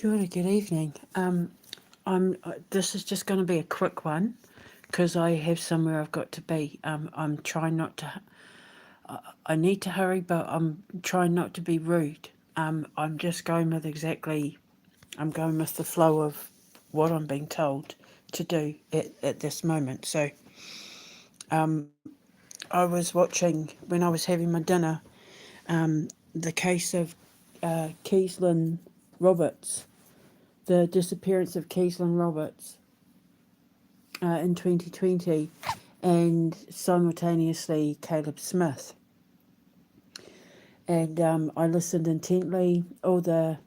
Kia ora, good evening. This is just going to be a quick one because I have somewhere I've got to be. I'm trying not to. I need to hurry, but I'm trying not to be rude. I'm just going with exactly. I'm going with the flow of what I'm being told to do at this moment. So, um, I was watching when I was having my dinner. The case of Keeslyn Roberts, the disappearance of Keeslyn Roberts in 2020, and simultaneously Caleb Smith. And I listened intently. All the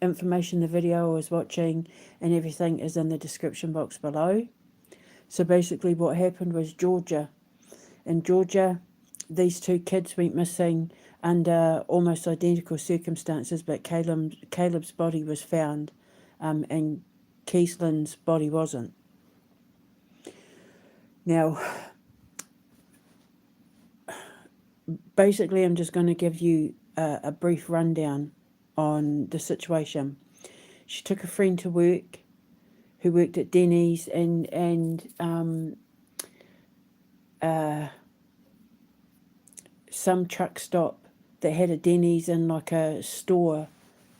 information, the video I was watching, and everything is in the description box below. So basically, what happened was Georgia. In Georgia, these two kids went missing under almost identical circumstances, but Caleb's body was found, and Keeslyn's body wasn't. Now, basically, I'm just going to give you a brief rundown on the situation. She took a friend to work who worked at Denny's and some truck stop that had a Denny's in like a store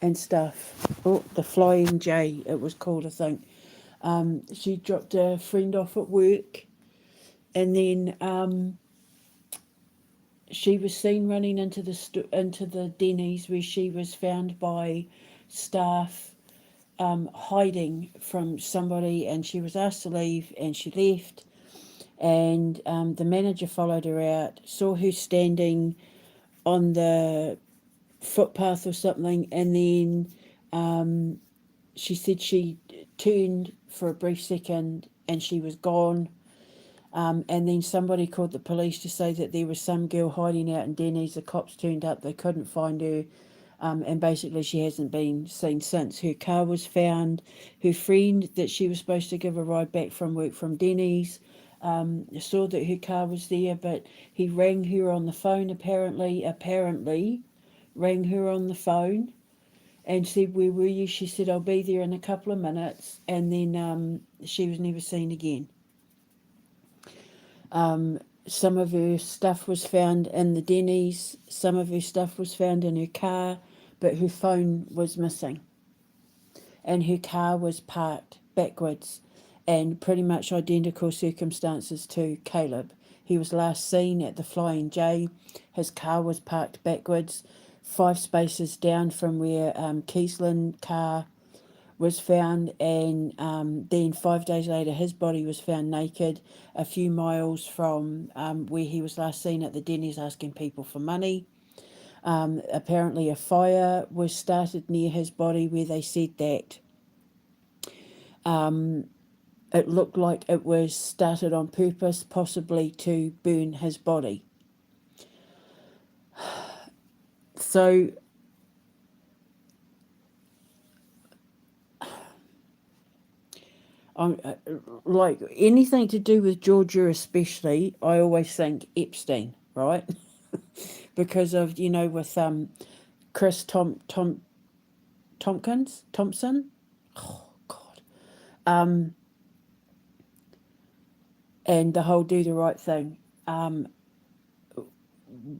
and stuff. Oh, the Flying J, it was called, I think. She dropped a friend off at work, and then she was seen running into the Denny's, where she was found by staff hiding from somebody, and she was asked to leave, and she left. And the manager followed her out, saw her standing on the footpath or something, and then she said she turned for a brief second and she was gone. And then somebody called the police to say that there was some girl hiding out in Denny's. The cops turned up, they couldn't find her, and basically she hasn't been seen since. Her car was found. Her friend that she was supposed to give a ride back from work from Denny's saw that her car was there, but he rang her on the phone, apparently rang her on the phone and said, "Where were you?" She said, "I'll be there in a couple of minutes," and then she was never seen again. Some of her stuff was found in the Denny's, some of her stuff was found in her car, but her phone was missing. And her car was parked backwards, and pretty much identical circumstances to Caleb. He was last seen at the Flying J. His car was parked backwards, 5 spaces down from where Keeslyn's car was found, and then 5 days later his body was found naked a few miles from where he was last seen at the Denny's asking people for money. Apparently a fire was started near his body where they said that it looked like it was started on purpose, possibly to burn his body. So like anything to do with Georgia especially, I always think Epstein, right? Because of, with Chris Thompson. Oh God. And the whole do the right thing.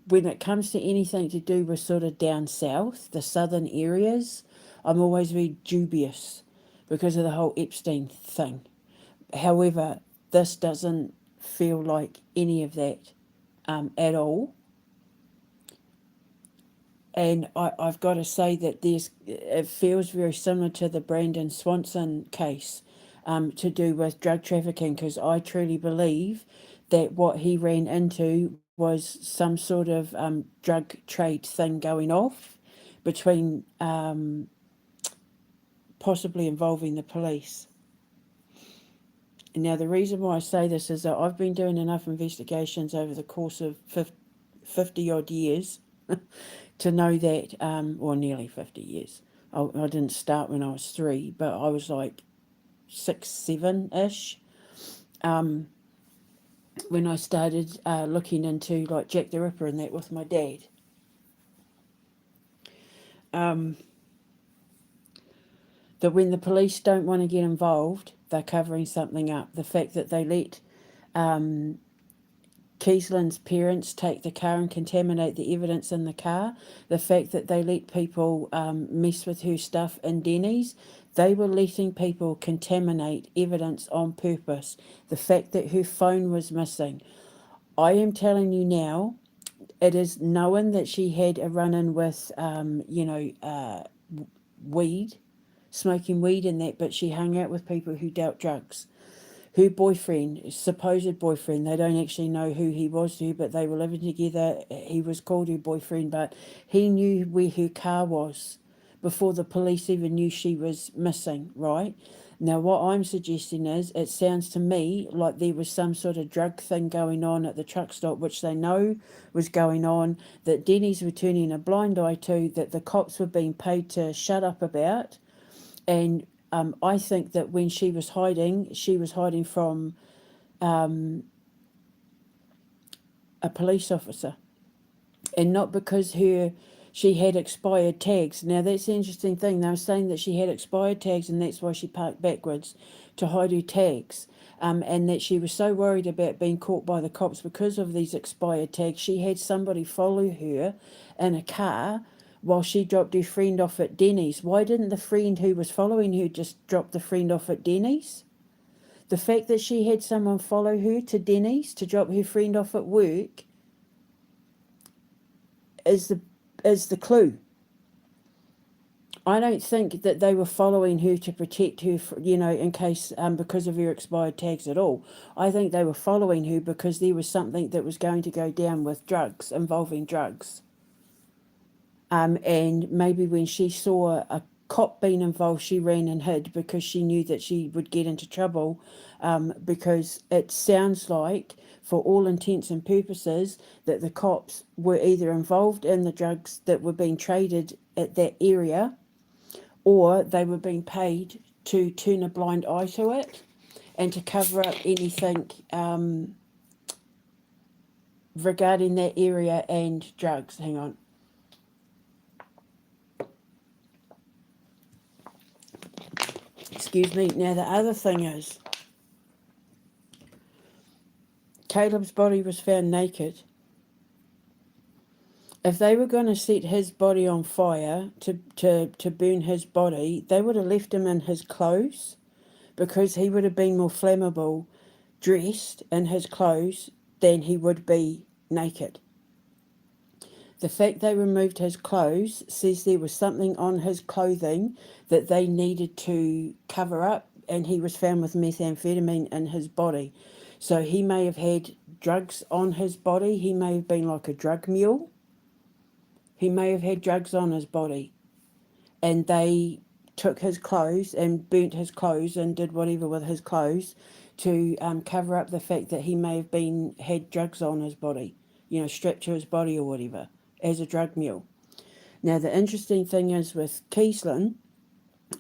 When it comes to anything to do with sort of down south, the southern areas, I'm always very dubious because of the whole Epstein thing. However, this doesn't feel like any of that at all. And I've got to say that it feels very similar to the Brandon Swanson case to do with drug trafficking, because I truly believe that what he ran into was some sort of drug trade thing going off between possibly involving the police. Now, the reason why I say this is that I've been doing enough investigations over the course of 50 odd years to know that, or nearly 50 years. I didn't start when I was 3, but I was like 6, 7-ish when I started looking into like Jack the Ripper and that with my dad. But when the police don't want to get involved, they're covering something up. The fact that they let Keeslyn's parents take the car and contaminate the evidence in the car, the fact that they let people mess with her stuff in Denny's, they were letting people contaminate evidence on purpose. The fact that her phone was missing. I am telling you now, it is knowing that she had a run-in with, weed, smoking weed and that, but she hung out with people who dealt drugs. Her boyfriend, supposed boyfriend, they don't actually know who he was to, but they were living together. He was called her boyfriend, but he knew where her car was before the police even knew she was missing, right? Now, what I'm suggesting is, it sounds to me like there was some sort of drug thing going on at the truck stop, which they know was going on, that Denny's were turning a blind eye to, that the cops were being paid to shut up about. And I think that when she was hiding from a police officer, and not because she had expired tags. Now, that's the interesting thing. They were saying that she had expired tags and that's why she parked backwards, to hide her tags. And that she was so worried about being caught by the cops because of these expired tags, she had somebody follow her in a car while she dropped her friend off at Denny's. Why didn't the friend who was following her just drop the friend off at Denny's? The fact that she had someone follow her to Denny's to drop her friend off at work is the clue. I don't think that they were following her to protect her, in case, because of her expired tags at all. I think they were following her because there was something that was going to go down with drugs, involving drugs. And maybe when she saw a cop being involved, she ran and hid because she knew that she would get into trouble, because it sounds like, for all intents and purposes, that the cops were either involved in the drugs that were being traded at that area, or they were being paid to turn a blind eye to it and to cover up anything regarding that area and drugs. Hang on. Excuse me. Now, the other thing is, Caleb's body was found naked. If they were going to set his body on fire to burn his body, they would have left him in his clothes, because he would have been more flammable dressed in his clothes than he would be naked. The fact they removed his clothes says there was something on his clothing that they needed to cover up, and he was found with methamphetamine in his body. So he may have had drugs on his body. He may have been like a drug mule. He may have had drugs on his body, and they took his clothes and burnt his clothes and did whatever with his clothes to cover up the fact that he may have had drugs on his body, strapped to his body or whatever, as a drug mule. Now, the interesting thing is with Keeslyn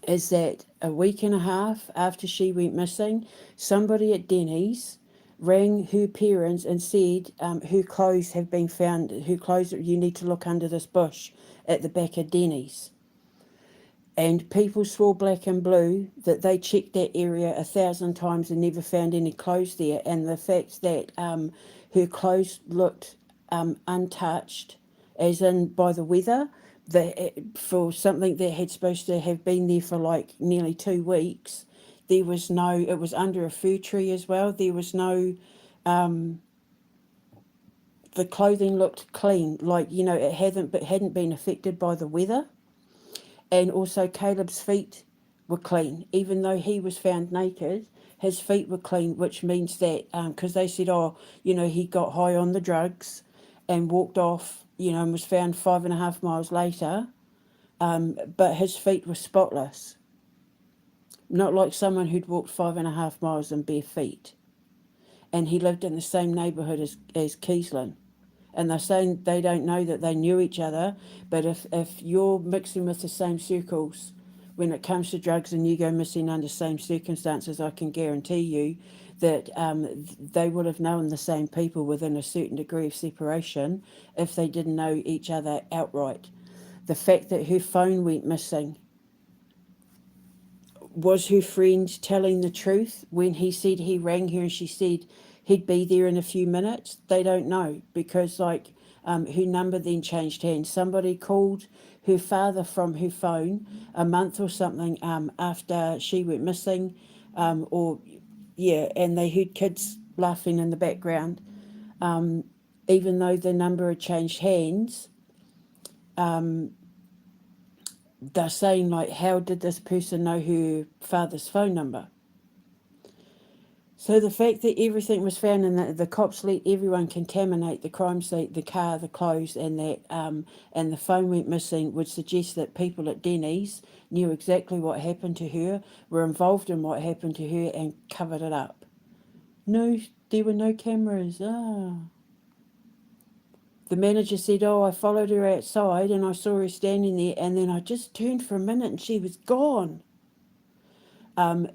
is that a week and a half after she went missing, somebody at Denny's rang her parents and said, her clothes have been found, you need to look under this bush at the back of Denny's. And people swore black and blue that they checked that area 1,000 times and never found any clothes there. And the fact that her clothes looked untouched, as in by the weather, for something that had supposed to have been there for like nearly 2 weeks, it was under a fir tree as well. There was no, the clothing looked clean, like, it hadn't been affected by the weather. And also Caleb's feet were clean. Even though he was found naked, his feet were clean, which means that, because they said, he got high on the drugs and walked off, and was found 5.5 miles later, but his feet were spotless. Not like someone who'd walked 5.5 miles in bare feet. And he lived in the same neighbourhood as Keeslyn. And they're saying they don't know that they knew each other, but if you're mixing with the same circles when it comes to drugs and you go missing under same circumstances, I can guarantee you that they would have known the same people within a certain degree of separation if they didn't know each other outright. The fact that her phone went missing was her friend telling the truth when he said he rang her and she said he'd be there in a few minutes? They don't know because, like, her number then changed hands. Somebody called her father from her phone a month or something after she went missing, and they heard kids laughing in the background. Even though the number had changed hands, they're saying, like, how did this person know her father's phone number? So the fact that everything was found and the cops let everyone contaminate the crime scene, the car, the clothes, and that and the phone went missing would suggest that people at Denny's knew exactly what happened to her, were involved in what happened to her, and covered it up. No, there were no cameras. The manager said, "Oh, I followed her outside and I saw her standing there, and then I just turned for a minute and she was gone."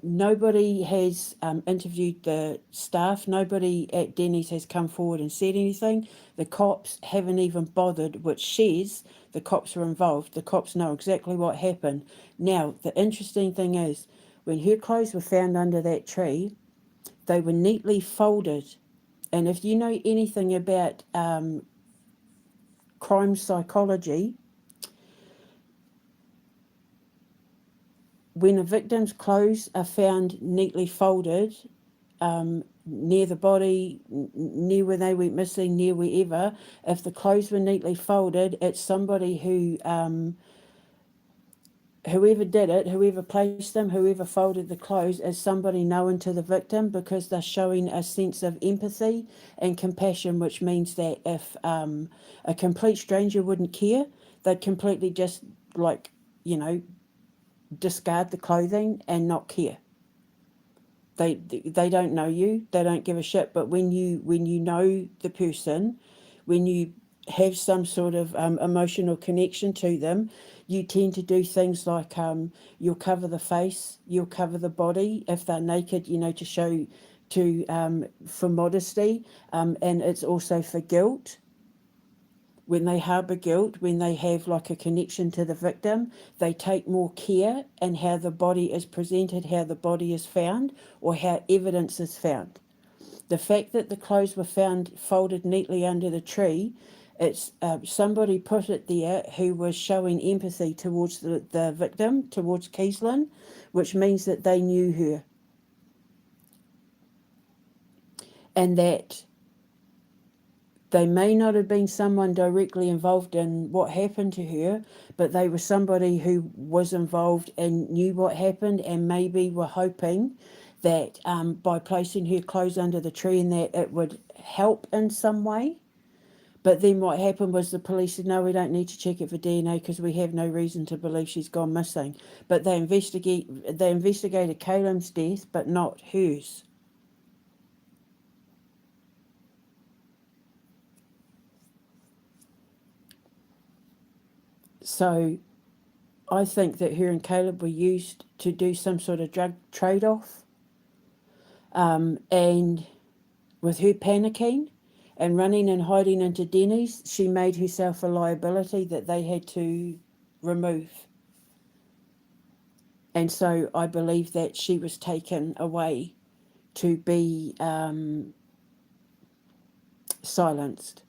Nobody has interviewed the staff. Nobody at Denny's has come forward and said anything. The cops haven't even bothered, which says the cops were involved. The cops know exactly what happened. Now, the interesting thing is, when her clothes were found under that tree, they were neatly folded. And if you know anything about crime psychology, when a victim's clothes are found neatly folded, near the body, near where they went missing, near wherever, if the clothes were neatly folded, it's somebody who, whoever did it, whoever placed them, whoever folded the clothes, is somebody known to the victim because they're showing a sense of empathy and compassion, which means that if a complete stranger wouldn't care, they'd completely just, like, discard the clothing and not care. They don't know you, they don't give a shit. But when you know the person, when you have some sort of emotional connection to them, you tend to do things like you'll cover the face, you'll cover the body if they're naked, to show for modesty, and it's also for guilt. When they harbour guilt, when they have like a connection to the victim, they take more care in how the body is presented, how the body is found, or how evidence is found. The fact that the clothes were found folded neatly under the tree, it's somebody put it there who was showing empathy towards the victim, towards Keeslyn, which means that they knew her. And that they may not have been someone directly involved in what happened to her, but they were somebody who was involved and knew what happened, and maybe were hoping that by placing her clothes under the tree and that it would help in some way. But then what happened was the police said, no, we don't need to check it for DNA because we have no reason to believe she's gone missing. But they investigated Caleb's death, but not hers. So I think that her and Caleb were used to do some sort of drug trade-off. And with her panicking and running and hiding into Denny's, she made herself a liability that they had to remove. And so I believe that she was taken away to be silenced.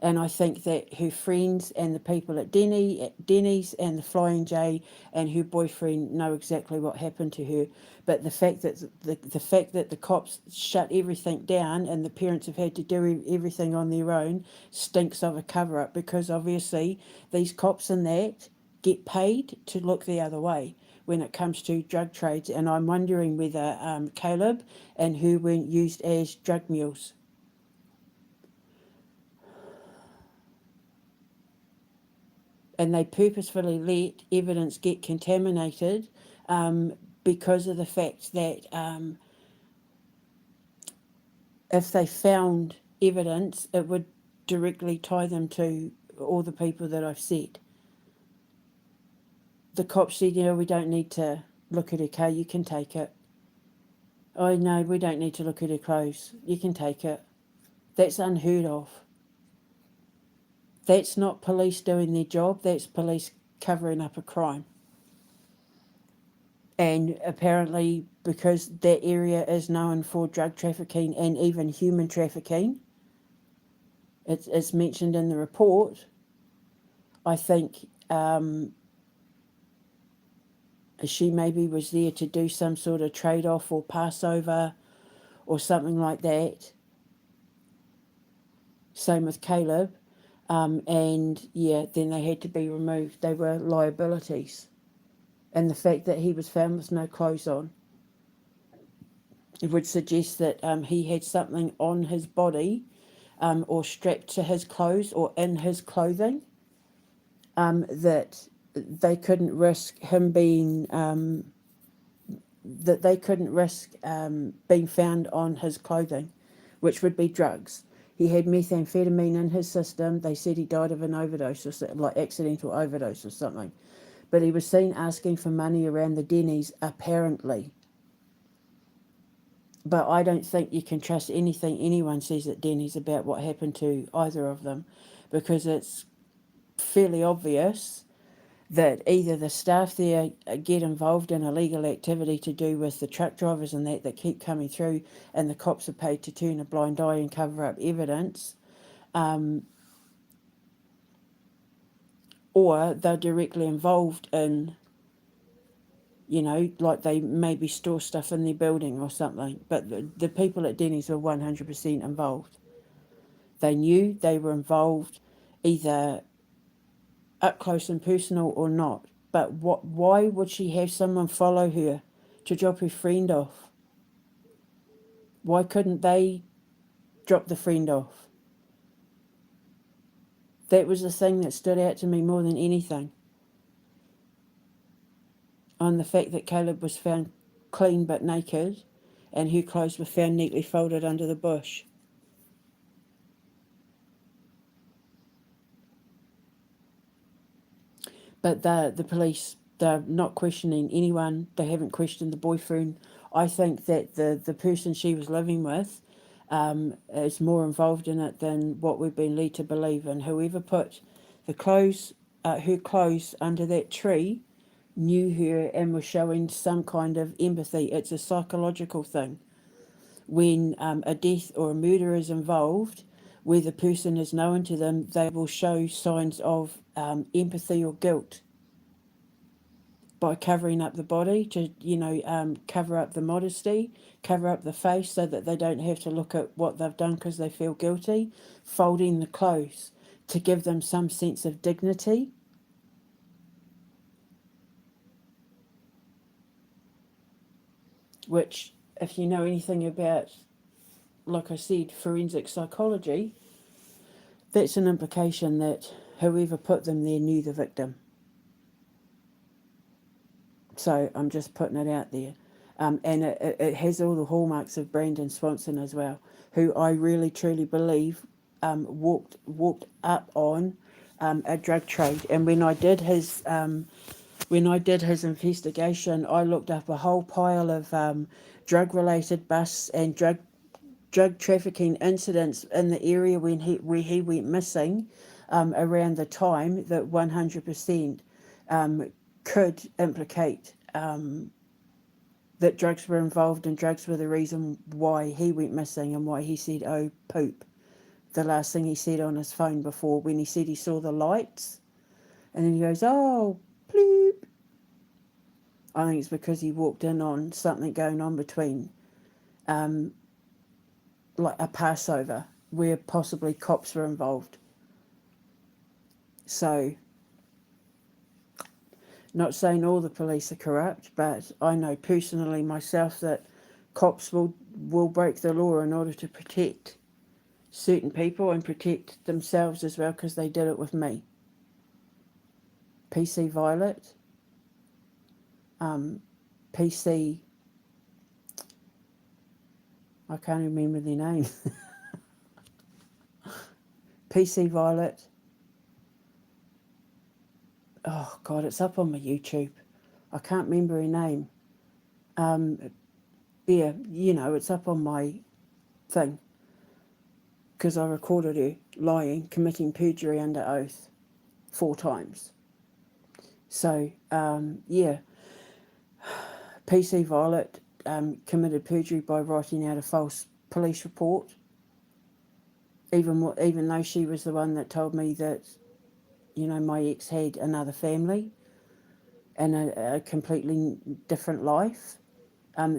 And I think that her friends and the people at Denny's and the Flying J and her boyfriend know exactly what happened to her. But the fact that the cops shut everything down and the parents have had to do everything on their own stinks of a cover-up, because obviously these cops and that get paid to look the other way when it comes to drug trades. And I'm wondering whether Caleb and her were used as drug mules. And they purposefully let evidence get contaminated because of the fact that if they found evidence, it would directly tie them to all the people that I've said. The cops said, we don't need to look at her car, you can take it. Oh, no, we don't need to look at her clothes, you can take it. That's unheard of. That's not police doing their job, that's police covering up a crime. And apparently, because that area is known for drug trafficking and even human trafficking, it's mentioned in the report. I think she maybe was there to do some sort of trade-off or Passover or something like that. Same with Caleb. And yeah, then they had to be removed. They were liabilities. And the fact that he was found with no clothes on, it would suggest that he had something on his body or strapped to his clothes or in his clothing that they couldn't risk him being being found on his clothing, which would be drugs. He had methamphetamine in his system. They said he died of an overdose or something, like accidental overdose or something. But he was seen asking for money around the Denny's, apparently. But I don't think you can trust anything anyone says at Denny's about what happened to either of them, because it's fairly obvious that either the staff there get involved in illegal activity to do with the truck drivers and that keep coming through, and the cops are paid to turn a blind eye and cover up evidence, or they're directly involved in, like they maybe store stuff in their building or something. But the people at Denny's were 100% involved. They knew they were involved, either up close and personal or not. But why would she have someone follow her to drop her friend off? Why couldn't they drop the friend off? That was the thing that stood out to me more than anything. On the fact that Caleb was found clean but naked, and her clothes were found neatly folded under the bush. But the police, they're not questioning anyone. They haven't questioned the boyfriend. I think that the person she was living with is more involved in it than what we've been led to believe. And whoever put her clothes under that tree knew her and was showing some kind of empathy. It's a psychological thing. When a death or a murder is involved, where the person is known to them, they will show signs of empathy or guilt by covering up the body to, cover up the modesty, cover up the face so that they don't have to look at what they've done because they feel guilty, folding the clothes to give them some sense of dignity. Which, if you know anything about, like I said, forensic psychology, that's an implication that whoever put them there knew the victim. So I'm just putting it out there. And it has all the hallmarks of Brandon Swanson as well, who I really truly believe walked up on a drug trade. And when I did his investigation, I looked up a whole pile of drug related busts and drug trafficking incidents in the area where he went missing around the time that 100% could implicate that drugs were involved, and drugs were the reason why he went missing and why he said, "Oh, poop," the last thing he said on his phone before, when he said he saw the lights. And then he goes, "Oh, bloop." I think it's because he walked in on something going on between like a Passover where possibly cops were involved. So, not saying all the police are corrupt, but I know personally myself that cops will break the law in order to protect certain people and protect themselves as well, because they did it with me. PC Violet, PC, I can't remember their name. PC Violet. Oh God, it's up on my YouTube. I can't remember her name. Yeah, it's up on my thing, because I recorded her lying, committing perjury under oath 4 times. So, yeah. PC Violet committed perjury by writing out a false police report, even though she was the one that told me that, you know, my ex had another family and a completely different life.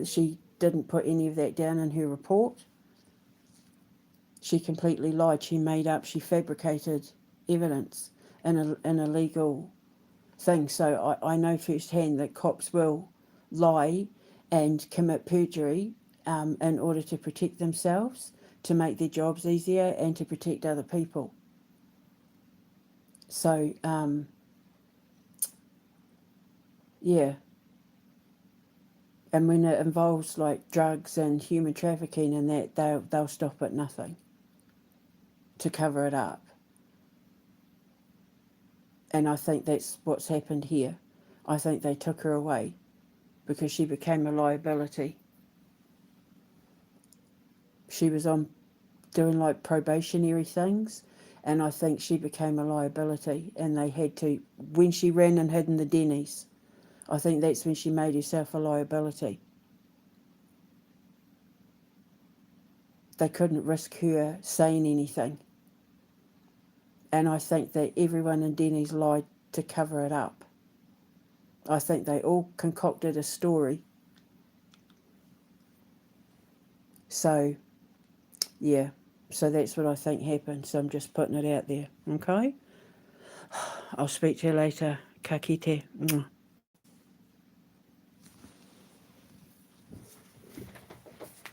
She didn't put any of that down in her report. She completely lied. She made up, she fabricated evidence in a legal thing. So I know firsthand that cops will lie and commit perjury in order to protect themselves, to make their jobs easier, and to protect other people. So, yeah. And when it involves like drugs and human trafficking and that, they'll stop at nothing to cover it up. And I think that's what's happened here. I think they took her away because she became a liability. She was on doing like probationary things, and I think she became a liability, and they had to, when she ran and hid in the Denny's, I think that's when she made herself a liability. They couldn't risk her saying anything. And I think that everyone in Denny's lied to cover it up. I think they all concocted a story. So, yeah. So that's what I think happened. So I'm just putting it out there. Okay? I'll speak to you later. Ka kite.